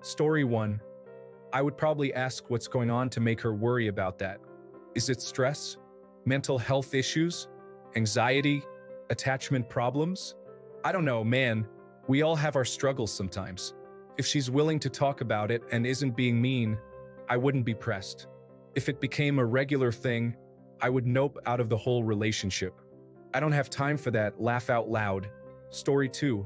Story 1. I would probably ask what's going on to make her worry about that. Is it stress? Mental health issues? Anxiety? Attachment problems? I don't know, man. We all have our struggles sometimes. If she's willing to talk about it and isn't being mean, I wouldn't be pressed. If it became a regular thing, I would nope out of the whole relationship. I don't have time for that laugh out loud. Story 2.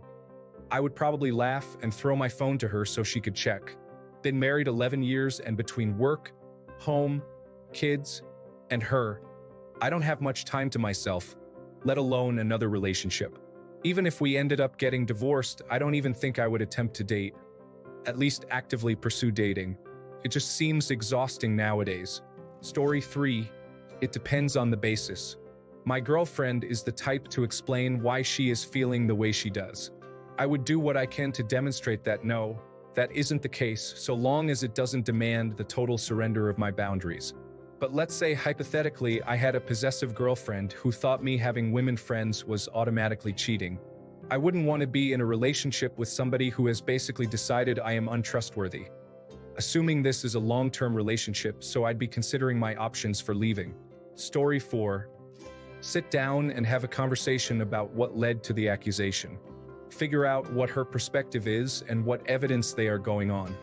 I would probably laugh and throw my phone to her so she could check. Been married 11 years and between work, home, kids, and her, I don't have much time to myself, let alone another relationship. Even if we ended up getting divorced, I don't even think I would attempt to date. At least actively pursue dating. It just seems exhausting nowadays. Story 3. It depends on the basis. My girlfriend is the type to explain why she is feeling the way she does. I would do what I can to demonstrate that no, that isn't the case, so long as it doesn't demand the total surrender of my boundaries. But let's say hypothetically I had a possessive girlfriend who thought me having women friends was automatically cheating. I wouldn't want to be in a relationship with somebody who has basically decided I am untrustworthy. Assuming this is a long-term relationship, so I'd be considering my options for leaving. Story 4. Sit down and have a conversation about what led to the accusation. Figure out what her perspective is and what evidence they are going on.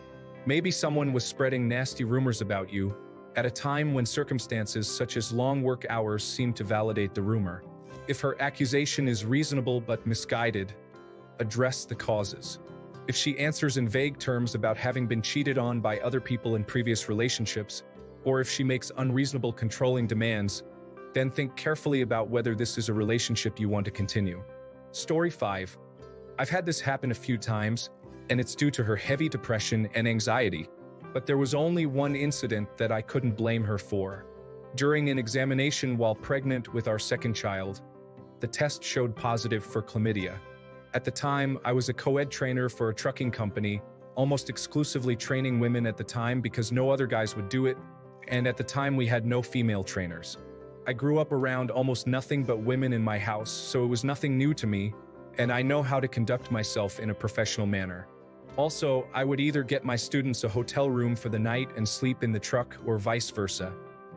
Maybe someone was spreading nasty rumors about you at a time when circumstances such as long work hours seem to validate the rumor. If her accusation is reasonable but misguided, address the causes. If she answers in vague terms about having been cheated on by other people in previous relationships, or if she makes unreasonable controlling demands, then think carefully about whether this is a relationship you want to continue. Story 5. I've had this happen a few times, and it's due to her heavy depression and anxiety, but there was only one incident that I couldn't blame her for. During an examination while pregnant with our second child, the test showed positive for chlamydia. At the time, I was a co-ed trainer for a trucking company, almost exclusively training women at the time because no other guys would do it, and at the time we had no female trainers. I grew up around almost nothing but women in my house, so it was nothing new to me, and I know how to conduct myself in a professional manner. Also, I would either get my students a hotel room for the night and sleep in the truck or vice versa.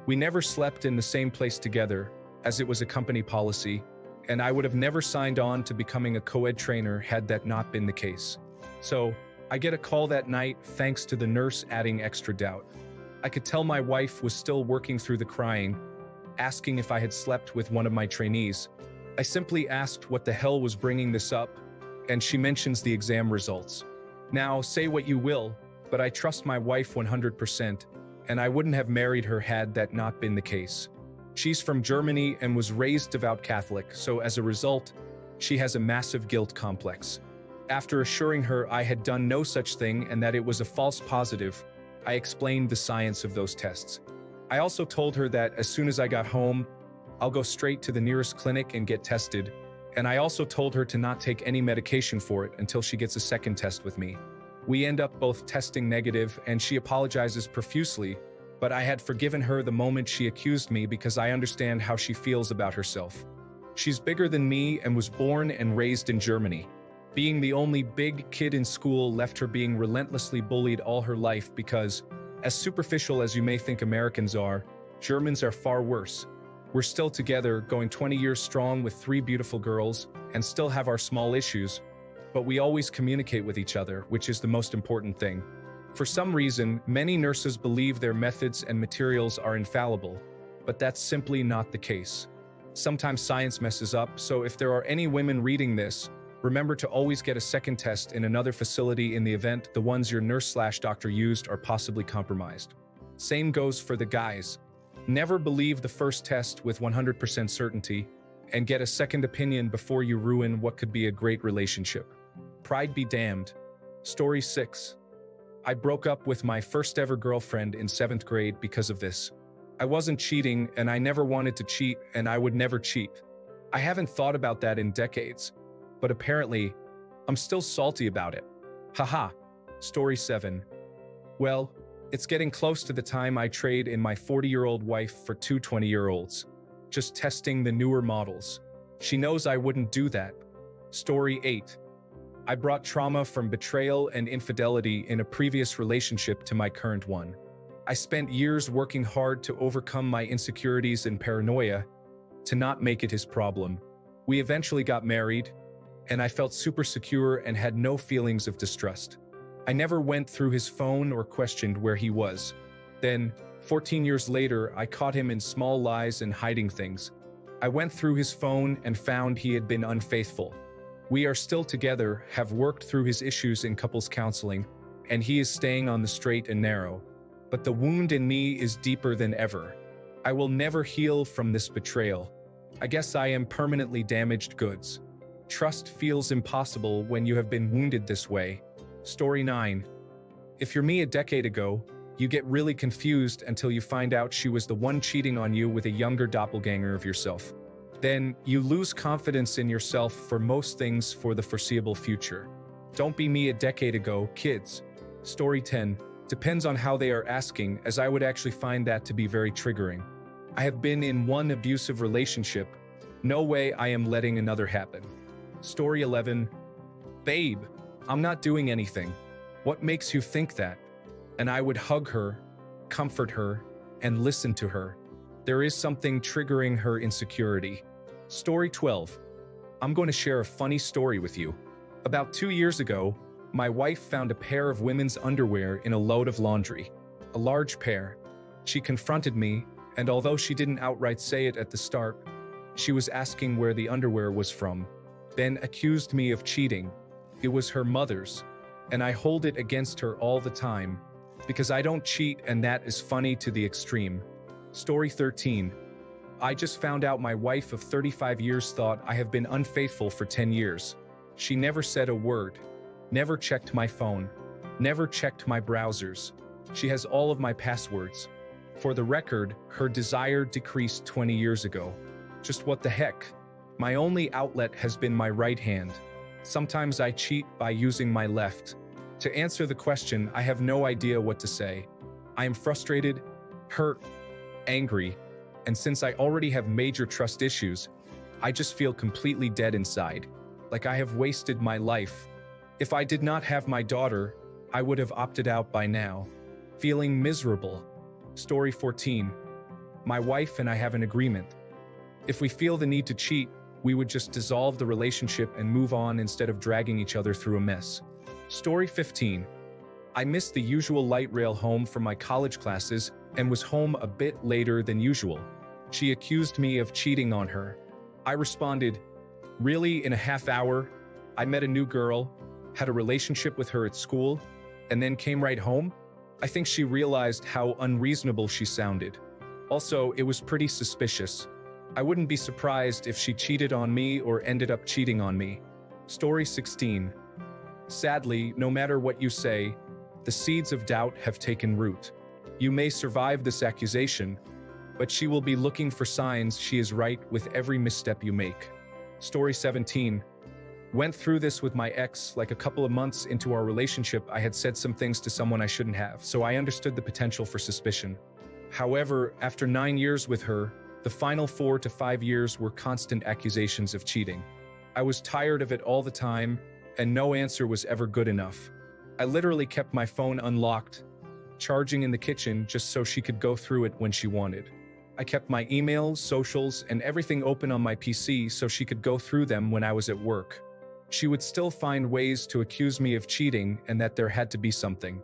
We never slept in the same place together, as it was a company policy, and I would have never signed on to becoming a co-ed trainer had that not been the case. So, I get a call that night thanks to the nurse adding extra doubt. I could tell my wife was still working through the crying, asking if I had slept with one of my trainees. I simply asked what the hell was bringing this up, and she mentions the exam results. Now, say what you will, but I trust my wife 100%, and I wouldn't have married her had that not been the case. She's from Germany and was raised devout Catholic, so as a result, she has a massive guilt complex. After assuring her I had done no such thing and that it was a false positive, I explained the science of those tests. I also told her that as soon as I got home, I'll go straight to the nearest clinic and get tested, and I also told her to not take any medication for it until she gets a second test with me. We end up both testing negative, and she apologizes profusely, but I had forgiven her the moment she accused me because I understand how she feels about herself. She's bigger than me and was born and raised in Germany. Being the only big kid in school left her being relentlessly bullied all her life because, as superficial as you may think Americans are, Germans are far worse. We're still together, going 20 years strong with 3 beautiful girls, and still have our small issues, but we always communicate with each other, which is the most important thing. For some reason, many nurses believe their methods and materials are infallible, but that's simply not the case. Sometimes science messes up, so if there are any women reading this, remember to always get a second test in another facility in the event the ones your nurse/doctor used are possibly compromised. Same goes for the guys. Never believe the first test with 100% certainty, and get a second opinion before you ruin what could be a great relationship. Pride be damned. Story 6. I broke up with my first ever girlfriend in 7th grade because of this. I wasn't cheating, and I never wanted to cheat, and I would never cheat. I haven't thought about that in decades, but apparently, I'm still salty about it. Haha. Story 7. Well, it's getting close to the time I trade in my 40-year-old wife for 2 20-year-olds. Just testing the newer models. She knows I wouldn't do that. Story 8. I brought trauma from betrayal and infidelity in a previous relationship to my current one. I spent years working hard to overcome my insecurities and paranoia to not make it his problem. We eventually got married, and I felt super secure and had no feelings of distrust. I never went through his phone or questioned where he was. Then, 14 years later, I caught him in small lies and hiding things. I went through his phone and found he had been unfaithful. We are still together, have worked through his issues in couples counseling, and he is staying on the straight and narrow. But the wound in me is deeper than ever. I will never heal from this betrayal. I guess I am permanently damaged goods. Trust feels impossible when you have been wounded this way. Story 9. If you're me a decade ago, you get really confused until you find out she was the one cheating on you with a younger doppelganger of yourself. Then, you lose confidence in yourself for most things for the foreseeable future. Don't be me a decade ago, kids. Story 10. Depends on how they are asking, as I would actually find that to be very triggering. I have been in one abusive relationship. No way I am letting another happen. Story 11. Babe, I'm not doing anything. What makes you think that? And I would hug her, comfort her, and listen to her. There is something triggering her insecurity. Story 12. I'm going to share a funny story with you. About 2 years ago, my wife found a pair of women's underwear in a load of laundry. A large pair. She confronted me, and although she didn't outright say it at the start, she was asking where the underwear was from, then accused me of cheating. It was her mother's, and I hold it against her all the time, because I don't cheat, and that is funny to the extreme. Story 13. I just found out my wife of 35 years thought I have been unfaithful for 10 years. She never said a word, never checked my phone, never checked my browsers. She has all of my passwords. For the record, her desire decreased 20 years ago. Just what the heck? My only outlet has been my right hand. Sometimes I cheat by using my left. To answer the question, I have no idea what to say. I am frustrated, hurt, angry, and since I already have major trust issues, I just feel completely dead inside, like I have wasted my life. If I did not have my daughter, I would have opted out by now. Feeling miserable. Story 14. My wife and I have an agreement. If we feel the need to cheat, we would just dissolve the relationship and move on instead of dragging each other through a mess. Story 15. I missed the usual light rail home from my college classes and was home a bit later than usual. She accused me of cheating on her. I responded, "Really, in a half hour? I met a new girl, had a relationship with her at school, and then came right home?" I think she realized how unreasonable she sounded. Also, it was pretty suspicious. I wouldn't be surprised if she cheated on me or ended up cheating on me. Story 16. Sadly, no matter what you say, the seeds of doubt have taken root. You may survive this accusation, but she will be looking for signs she is right with every misstep you make. Story 17. Went through this with my ex. Like a couple of months into our relationship, I had said some things to someone I shouldn't have, so I understood the potential for suspicion. However, after 9 years with her, the final 4 to 5 years were constant accusations of cheating. I was tired of it all the time, and no answer was ever good enough. I literally kept my phone unlocked, charging in the kitchen just so she could go through it when she wanted. I kept my emails, socials, and everything open on my PC so she could go through them when I was at work. She would still find ways to accuse me of cheating and that there had to be something.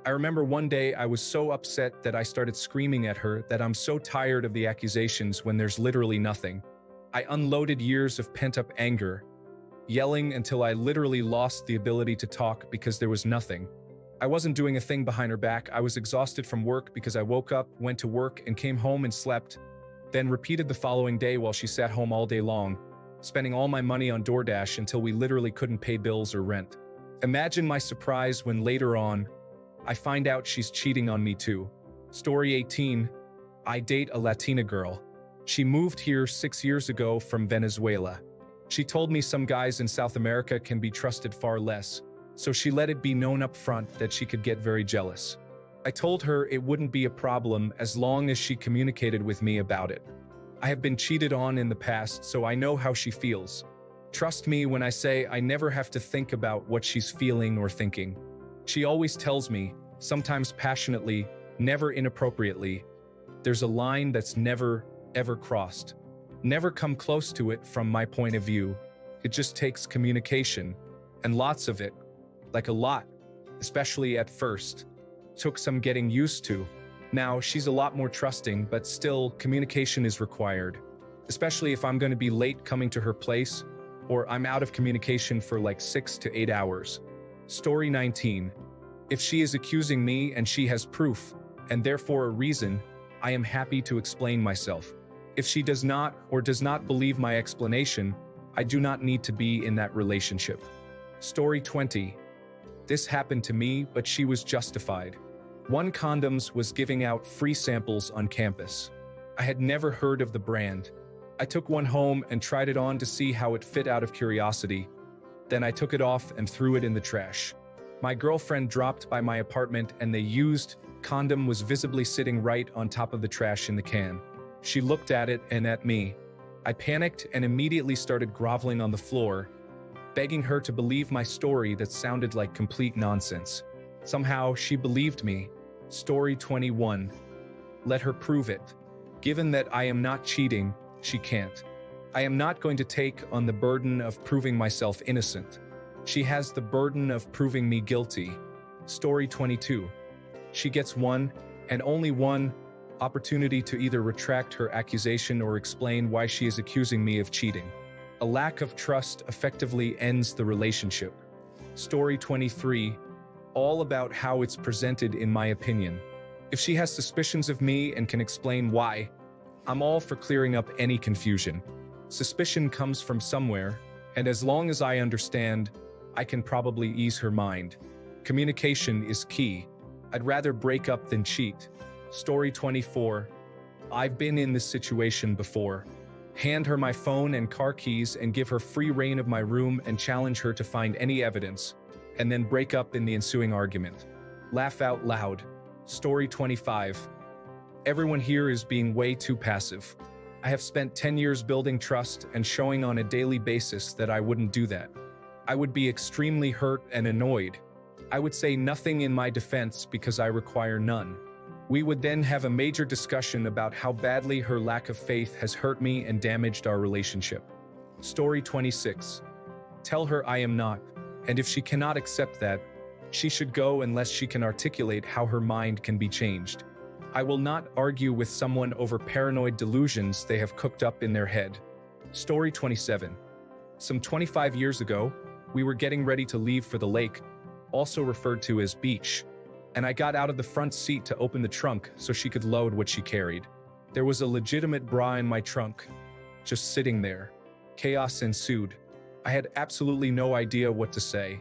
I remember one day I was so upset that I started screaming at her that I'm so tired of the accusations when there's literally nothing. I unloaded years of pent-up anger, yelling until I literally lost the ability to talk because there was nothing. I wasn't doing a thing behind her back. I was exhausted from work because I woke up, went to work, and came home and slept, then repeated the following day while she sat home all day long, spending all my money on DoorDash until we literally couldn't pay bills or rent. Imagine my surprise when later on, I find out she's cheating on me too. Story 18. I date a Latina girl. She moved here 6 years ago from Venezuela. She told me some guys in South America can be trusted far less, so she let it be known up front that she could get very jealous. I told her it wouldn't be a problem as long as she communicated with me about it. I have been cheated on in the past, so I know how she feels. Trust me when I say I never have to think about what she's feeling or thinking. She always tells me, sometimes passionately, never inappropriately, there's a line that's never, ever crossed. Never come close to it from my point of view. It just takes communication, and lots of it, like a lot, especially at first. Took some getting used to. Now, she's a lot more trusting, but still, communication is required. Especially if I'm going to be late coming to her place, or I'm out of communication for like 6 to 8 hours. Story 19. If she is accusing me and she has proof, and therefore a reason, I am happy to explain myself. If she does not or does not believe my explanation, I do not need to be in that relationship. Story 20. This happened to me, but she was justified. One Condoms was giving out free samples on campus. I had never heard of the brand. I took one home and tried it on to see how it fit out of curiosity. Then I took it off and threw it in the trash. My girlfriend dropped by my apartment and the used condom was visibly sitting right on top of the trash in the can. She looked at it and at me. I panicked and immediately started groveling on the floor, begging her to believe my story that sounded like complete nonsense. Somehow, she believed me. Story 21. Let her prove it. Given that I am not cheating, she can't. I am not going to take on the burden of proving myself innocent. She has the burden of proving me guilty. Story 22. She gets one, and only one, opportunity to either retract her accusation or explain why she is accusing me of cheating. A lack of trust effectively ends the relationship. Story 23. All about how it's presented in my opinion. If she has suspicions of me and can explain why, I'm all for clearing up any confusion. Suspicion comes from somewhere, and as long as I understand, I can probably ease her mind. Communication is key. I'd rather break up than cheat. Story 24. I've been in this situation before. Hand her my phone and car keys and give her free reign of my room and challenge her to find any evidence, and then break up in the ensuing argument. Laugh out loud. Story 25. Everyone here is being way too passive. I have spent 10 years building trust and showing on a daily basis that I wouldn't do that. I would be extremely hurt and annoyed. I would say nothing in my defense because I require none. We would then have a major discussion about how badly her lack of faith has hurt me and damaged our relationship. Story 26. Tell her I am not, and if she cannot accept that, she should go unless she can articulate how her mind can be changed. I will not argue with someone over paranoid delusions they have cooked up in their head. Story 27. Some 25 years ago, we were getting ready to leave for the lake, also referred to as beach, and I got out of the front seat to open the trunk so she could load what she carried. There was a legitimate bra in my trunk, just sitting there. Chaos ensued. I had absolutely no idea what to say.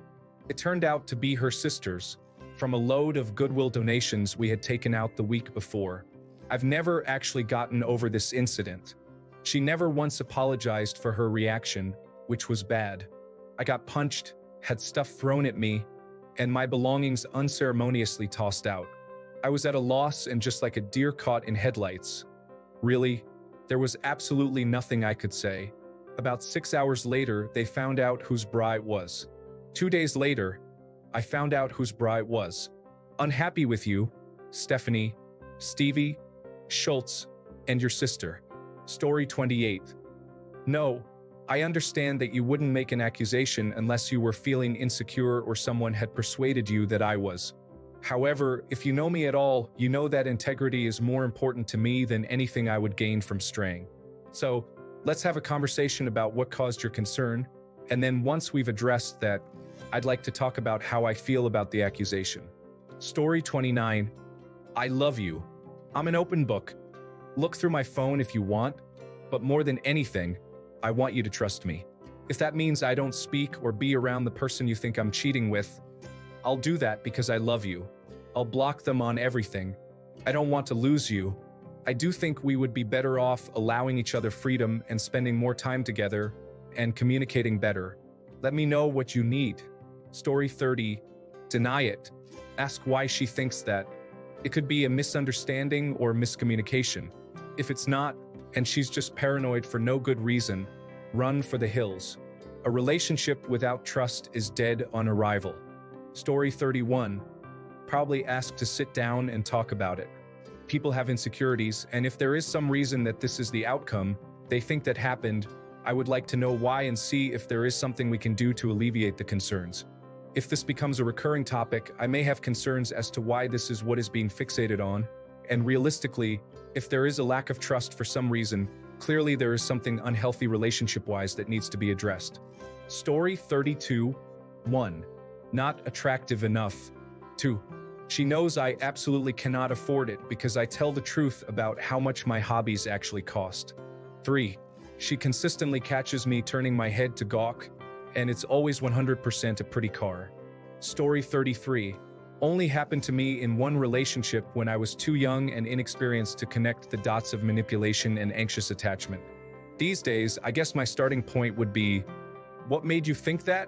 It turned out to be her sister's, from a load of Goodwill donations we had taken out the week before. I've never actually gotten over this incident. She never once apologized for her reaction, which was bad. I got punched, had stuff thrown at me, and my belongings unceremoniously tossed out. I was at a loss and just like a deer caught in headlights. Really, there was absolutely nothing I could say. About 6 hours later, they found out whose bra it was. 2 days later, I found out whose bra it was. Unhappy with you, Stephanie, Stevie, Schultz, and your sister. Story 28. No, I understand that you wouldn't make an accusation unless you were feeling insecure or someone had persuaded you that I was. However, if you know me at all, you know that integrity is more important to me than anything I would gain from straying. So, let's have a conversation about what caused your concern, and then once we've addressed that, I'd like to talk about how I feel about the accusation. Story 29. I love you. I'm an open book. Look through my phone if you want, but more than anything, I want you to trust me. If that means I don't speak or be around the person you think I'm cheating with, I'll do that because I love you. I'll block them on everything. I don't want to lose you. I do think we would be better off allowing each other freedom and spending more time together and communicating better. Let me know what you need. Story 30. Deny it. Ask why she thinks that. It could be a misunderstanding or miscommunication. If it's not, and she's just paranoid for no good reason, run for the hills. A relationship without trust is dead on arrival. Story 31. Probably asked to sit down and talk about it. People have insecurities, and if there is some reason that this is the outcome they think that happened, I would like to know why and see if there is something we can do to alleviate the concerns. If this becomes a recurring topic, I may have concerns as to why this is what is being fixated on, and realistically, if there is a lack of trust for some reason, clearly there is something unhealthy relationship-wise that needs to be addressed. Story 32. 1. Not attractive enough. 2. She knows I absolutely cannot afford it because I tell the truth about how much my hobbies actually cost. 3. She consistently catches me turning my head to gawk, and it's always 100% a pretty car. Story 33. Only happened to me in one relationship when I was too young and inexperienced to connect the dots of manipulation and anxious attachment. These days, I guess my starting point would be, what made you think that?